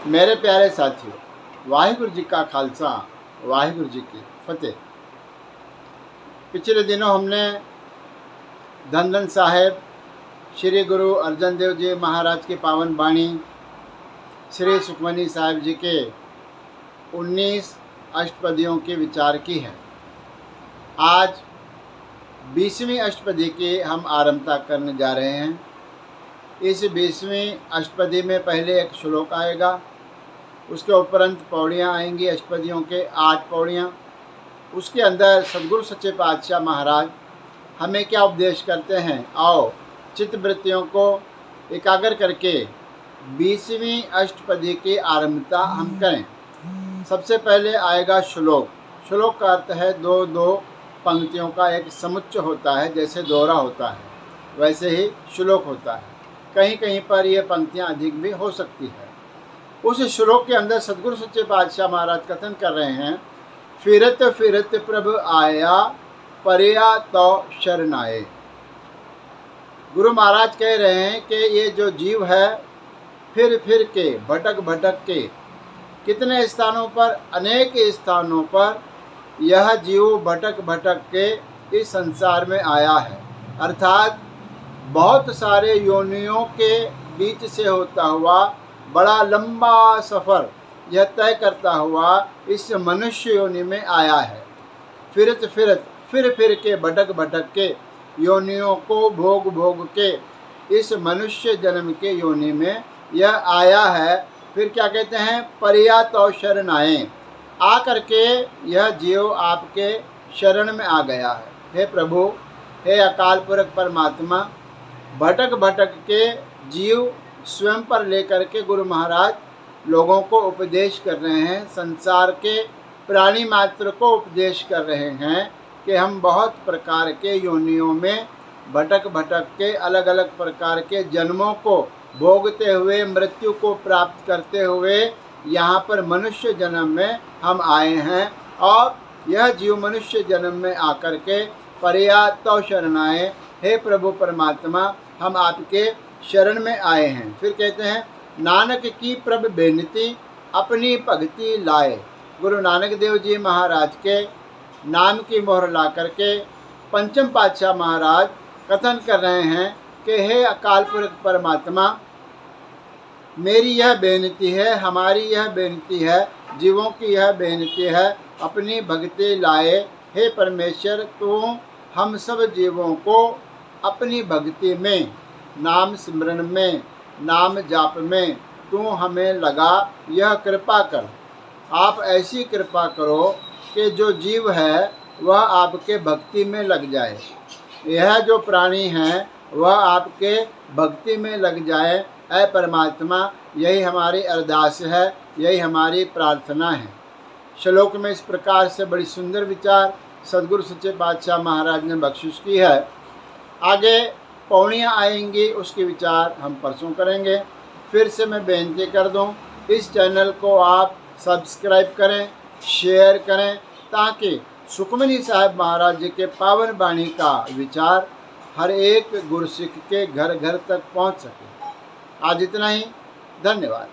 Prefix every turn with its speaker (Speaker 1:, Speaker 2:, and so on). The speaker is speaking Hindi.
Speaker 1: मेरे प्यारे साथियों, वाहिगुरु जी का खालसा, वाहिगुरु जी की फतेह। पिछले दिनों हमने धन धन साहेब श्री गुरु अर्जन देव जी महाराज की पावन वाणी श्री सुखमनी साहिब जी के 19 अष्टपदियों के विचार की है। आज 20वीं अष्टपदी की हम आरंभता करने जा रहे हैं। इस 20वीं अष्टपदी में पहले एक श्लोक आएगा, उसके उपरंत पौड़ियाँ आएंगी, अष्टपदियों के 8 पौड़ियाँ। उसके अंदर सदगुरु सच्चे पातशाह महाराज हमें क्या उपदेश करते हैं। आओ चित्तवृत्तियों को एकाग्र करके 20वीं अष्टपदी की आरंभता हम करें। सबसे पहले आएगा श्लोक। श्लोक का अर्थ है दो दो पंक्तियों का एक समुच्चय होता है। जैसे दोहरा होता है वैसे ही श्लोक होता है। कहीं कहीं पर ये पंक्तियाँ अधिक भी हो सकती है। उस श्लोक के अंदर सदगुरु सच्चे पातशाह महाराज कथन कर रहे हैं, फिरत फिरत प्रभु आया परिया तो शरणाए। गुरु महाराज कह रहे हैं कि ये जो जीव है फिर फिर के भटक भटक के कितने स्थानों पर, अनेक स्थानों पर यह जीव भटक भटक के इस संसार में आया है। अर्थात बहुत सारे योनियों के बीच से होता हुआ बड़ा लंबा सफ़र यह तय करता हुआ इस मनुष्य योनि में आया है। फिरत फिरत फिर फिर के भटक भटक के योनियों को भोग भोग के इस मनुष्य जन्म के योनि में यह आया है। फिर क्या कहते हैं, परिया तो शरण आए, आ करके यह जीव आपके शरण में आ गया है। हे प्रभु, हे अकाल पुरख परमात्मा, भटक भटक के जीव स्वयं पर लेकर के गुरु महाराज लोगों को उपदेश कर रहे हैं, संसार के प्राणी मात्र को उपदेश कर रहे हैं कि हम बहुत प्रकार के योनियों में भटक भटक के अलग अलग प्रकार के जन्मों को भोगते हुए मृत्यु को प्राप्त करते हुए यहाँ पर मनुष्य जन्म में हम आए हैं। और यह जीव मनुष्य जन्म में आकर के परिया तो शरणाए, हे प्रभु परमात्मा, हम आपके शरण में आए हैं। फिर कहते हैं, नानक की प्रभ बेनती अपनी भक्ति लाए। गुरु नानक देव जी महाराज के नाम की मोहर ला करके पंचम पातशाह महाराज कथन कर रहे हैं कि हे अकाल पुरख परमात्मा, मेरी यह बेनती है, हमारी यह बेनती है, जीवों की यह बेनती है, अपनी भक्ति लाए। हे परमेश्वर, तू हम सब जीवों को अपनी भक्ति में, नाम स्मरण में, नाम जाप में तू हमें लगा, यह कृपा कर। आप ऐसी कृपा करो कि जो जीव है वह आपके भक्ति में लग जाए, यह जो प्राणी हैं वह आपके भक्ति में लग जाए। ऐ परमात्मा, यही हमारी अरदास है, यही हमारी प्रार्थना है। श्लोक में इस प्रकार से बड़ी सुंदर विचार सदगुरु सच्चे पातशाह महाराज ने बख्शिश की है। आगे पौड़ियाँ आएंगी, उसके विचार हम परसों करेंगे। फिर से मैं बेनती कर दूं, इस चैनल को आप सब्सक्राइब करें, शेयर करें, ताकि सुखमनी साहिब महाराज जी के पावन वाणी का विचार हर एक गुरसिख के घर घर तक पहुंच सके। आज इतना ही, धन्यवाद।